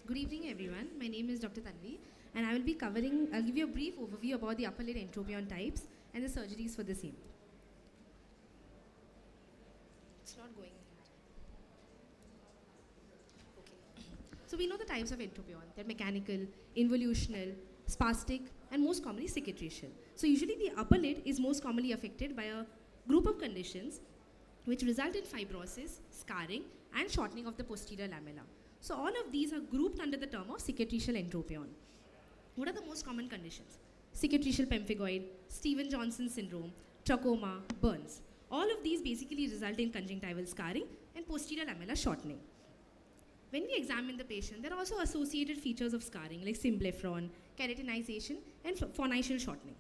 Good evening, everyone. My name is Dr. Tanvi, and I'll give you a brief overview about the upper lid entropion types and the surgeries for the same. It's not going yet. Okay. So we know the types of entropion. They're mechanical, involutional, spastic, and most commonly cicatricial. So usually the upper lid is most commonly affected by a group of conditions which result in fibrosis, scarring, and shortening of the posterior lamella. So all of these are grouped under the term of cicatricial entropion. What are the most common conditions? Cicatricial pemphigoid, Stevens-Johnson syndrome, trachoma, burns. All of these basically result in conjunctival scarring and posterior lamellar shortening. When we examine the patient, there are also associated features of scarring like symblepharon, keratinization, and phonacial shortening.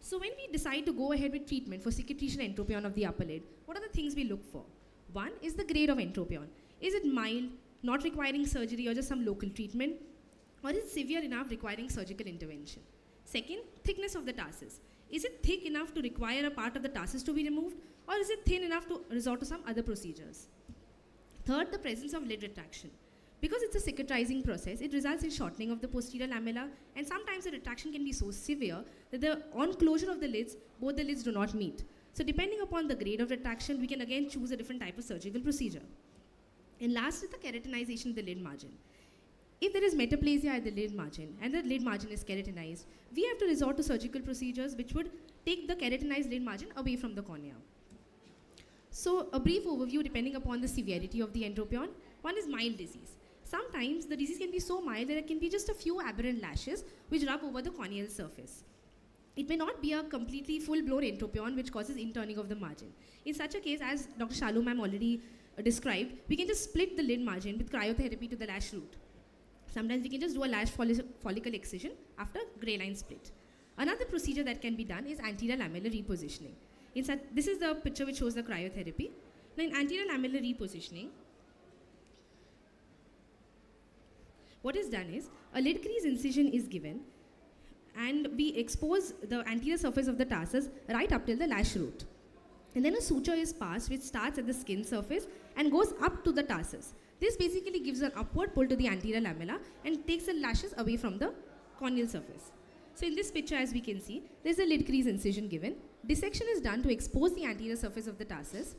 So when we decide to go ahead with treatment for cicatricial entropion of the upper lid, what are the things we look for? One is the grade of entropion. Is it mild, not requiring surgery or just some local treatment? Or is it severe enough requiring surgical intervention? Second, thickness of the tarsus. Is it thick enough to require a part of the tarsus to be removed, or is it thin enough to resort to some other procedures? Third, the presence of lid retraction. Because it's a cicatrizing process, it results in shortening of the posterior lamella, and sometimes the retraction can be so severe that on closure of the lids, both the lids do not meet. So depending upon the grade of retraction, we can again choose a different type of surgical procedure. And last is the keratinization of the lid margin. If there is metaplasia at the lid margin and the lid margin is keratinized, we have to resort to surgical procedures which would take the keratinized lid margin away from the cornea. So a brief overview depending upon the severity of the entropion. One is mild disease. Sometimes the disease can be so mild that it can be just a few aberrant lashes which rub over the corneal surface. It may not be a completely full-blown entropion which causes inturning of the margin. In such a case, as Dr. Shalu ma'am already described, we can just split the lid margin with cryotherapy to the lash root. Sometimes we can just do a lash follicle excision after gray line split. Another procedure that can be done is anterior lamellar repositioning. This is the picture which shows the cryotherapy. Now in anterior lamellar repositioning, what is done is a lid crease incision is given and we expose the anterior surface of the tarsus right up till the lash root. And then a suture is passed which starts at the skin surface and goes up to the tarsus. This basically gives an upward pull to the anterior lamella and takes the lashes away from the corneal surface. So in this picture, as we can see, there is a lid crease incision given. Dissection is done to expose the anterior surface of the tarsus.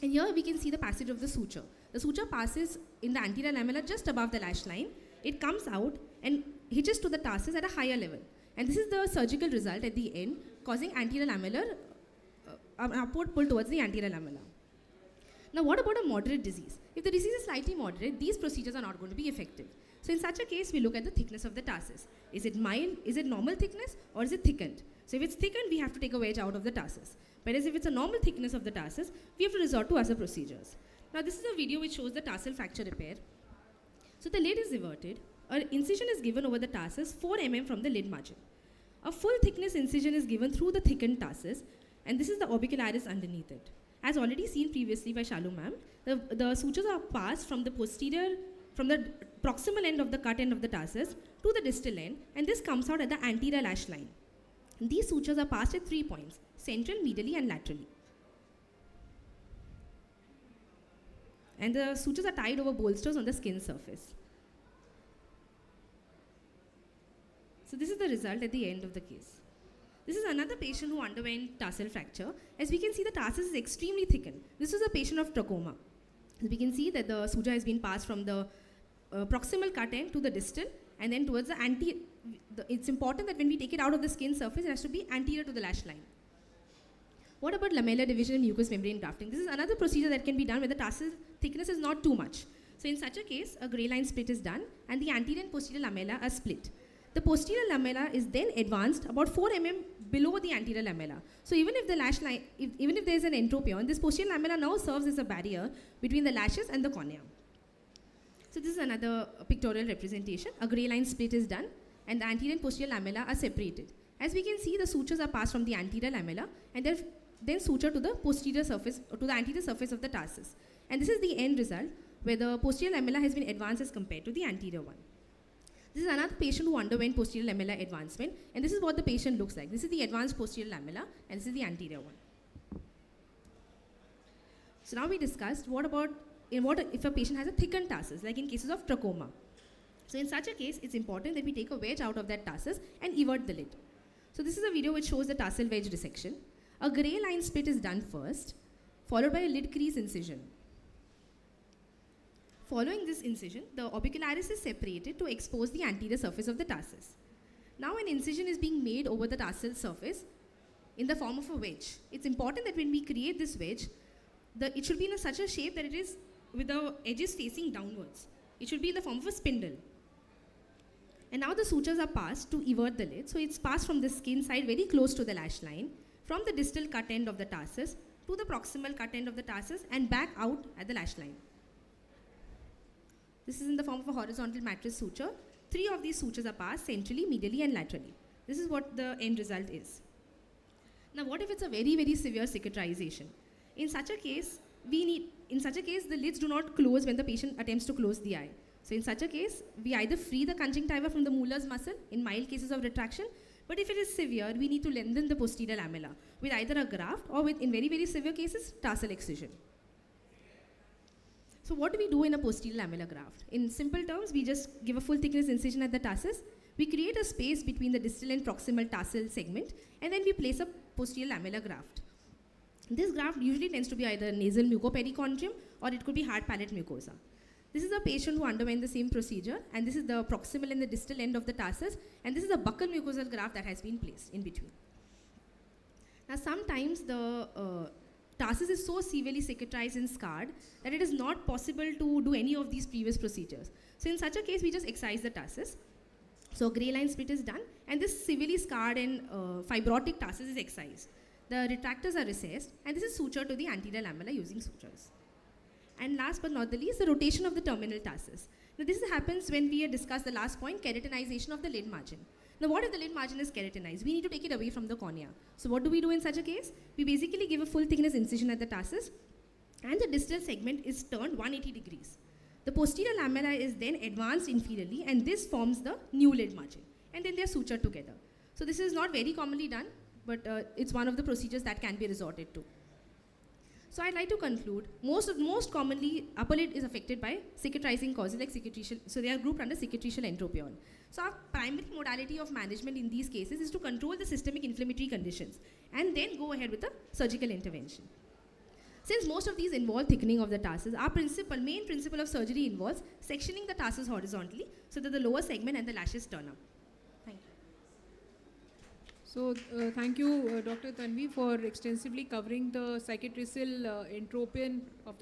And here we can see the passage of the suture. The suture passes in the anterior lamella just above the lash line. It comes out and hitches to the tarsus at a higher level. And this is the surgical result at the end, causing anterior lamellar an upward pull towards the anterior lamella. Now what about a moderate disease? If the disease is slightly moderate, these procedures are not going to be effective. So in such a case, we look at the thickness of the tarsus. Is it mild, is it normal thickness, or is it thickened? So if it's thickened, we have to take a wedge out of the tarsus. Whereas if it's a normal thickness of the tarsus, we have to resort to other procedures. Now this is a video which shows the tarsal fracture repair. So the lid is everted. An incision is given over the tarsus 4 mm from the lid margin. A full thickness incision is given through the thickened tarsus, and this is the orbicularis underneath it. As already seen previously by Shalu ma'am, the sutures are passed from the proximal end of the cut end of the tarsus to the distal end, and this comes out at the anterior lash line. And these sutures are passed at 3 points, central, medially, and laterally. And the sutures are tied over bolsters on the skin surface. So this is the result at the end of the case. This is another patient who underwent tarsal fracture. As we can see, the tarsus is extremely thickened. This is a patient of trachoma. As we can see that the suture has been passed from the proximal cut end to the distal and then towards the anterior. It's important that when we take it out of the skin surface, it has to be anterior to the lash line. What about lamellar division and mucous membrane grafting? This is another procedure that can be done where the tarsal thickness is not too much. So in such a case, a gray line split is done and the anterior and posterior lamella are split. The posterior lamella is then advanced about 4 mm below the anterior lamella. So even if the lash line, even if there is an entropion, this posterior lamella now serves as a barrier between the lashes and the cornea. So this is another pictorial representation. A gray line split is done and the anterior and posterior lamella are separated. As we can see, the sutures are passed from the anterior lamella and they're then sutured to the posterior surface, or to the anterior surface of the tarsus. And this is the end result where the posterior lamella has been advanced as compared to the anterior one. This is another patient who underwent posterior lamellar advancement, and this is what the patient looks like. This is the advanced posterior lamella, and this is the anterior one. So now we discussed what about if a patient has a thickened tarsus, like in cases of trachoma. So in such a case, it's important that we take a wedge out of that tarsus and evert the lid. So this is a video which shows the tarsal wedge resection. A gray line split is done first, followed by a lid crease incision. Following this incision, the orbicularis is separated to expose the anterior surface of the tarsus. Now an incision is being made over the tarsal surface in the form of a wedge. It's important that when we create this wedge, it should be in such a shape that it is with the edges facing downwards. It should be in the form of a spindle. And now the sutures are passed to evert the lid. So it's passed from the skin side very close to the lash line, from the distal cut end of the tarsus to the proximal cut end of the tarsus and back out at the lash line. This is in the form of a horizontal mattress suture. 3 of these sutures are passed centrally, medially, and laterally. This is what the end result is. Now, what if it's a very, very severe cicatrization? In such a case, the lids do not close when the patient attempts to close the eye. So in such a case, we either free the conjunctiva from the Mueller's muscle in mild cases of retraction, but if it is severe, we need to lengthen the posterior lamella with either a graft or with, in very, very severe cases, tarsal excision. So what do we do in a posterior lamellar graft? In simple terms, we just give a full thickness incision at the tarsus. We create a space between the distal and proximal tarsal segment, and then we place a posterior lamellar graft. This graft usually tends to be either nasal mucoperichondrium or it could be hard palate mucosa. This is a patient who underwent the same procedure, and this is the proximal and the distal end of the tarsus, and this is a buccal mucosal graft that has been placed in between. Now sometimes the tarsus is so severely cicatrized and scarred that it is not possible to do any of these previous procedures. So in such a case, we just excise the tarsus. So gray line split is done, and this severely scarred and fibrotic tarsus is excised. The retractors are recessed, and this is sutured to the anterior lamella using sutures. And last but not the least, the rotation of the terminal tarsus. Now this happens when we discussed the last point, keratinization of the lid margin. Now what if the lid margin is keratinized? We need to take it away from the cornea. So what do we do in such a case? We basically give a full thickness incision at the tarsus, and the distal segment is turned 180 degrees. The posterior lamella is then advanced inferiorly, and this forms the new lid margin. And then they are sutured together. So this is not very commonly done, but it's one of the procedures that can be resorted to. So I'd like to conclude, most commonly upper lid is affected by cicatrizing causes like cicatricial, so they are grouped under cicatricial entropion. So our primary modality of management in these cases is to control the systemic inflammatory conditions and then go ahead with the surgical intervention. Since most of these involve thickening of the tarsus, our main principle of surgery involves sectioning the tarsus horizontally so that the lower segment and the lashes turn up. Thank you. So thank you, Dr. Tanvi, for extensively covering the cicatricial entropion of the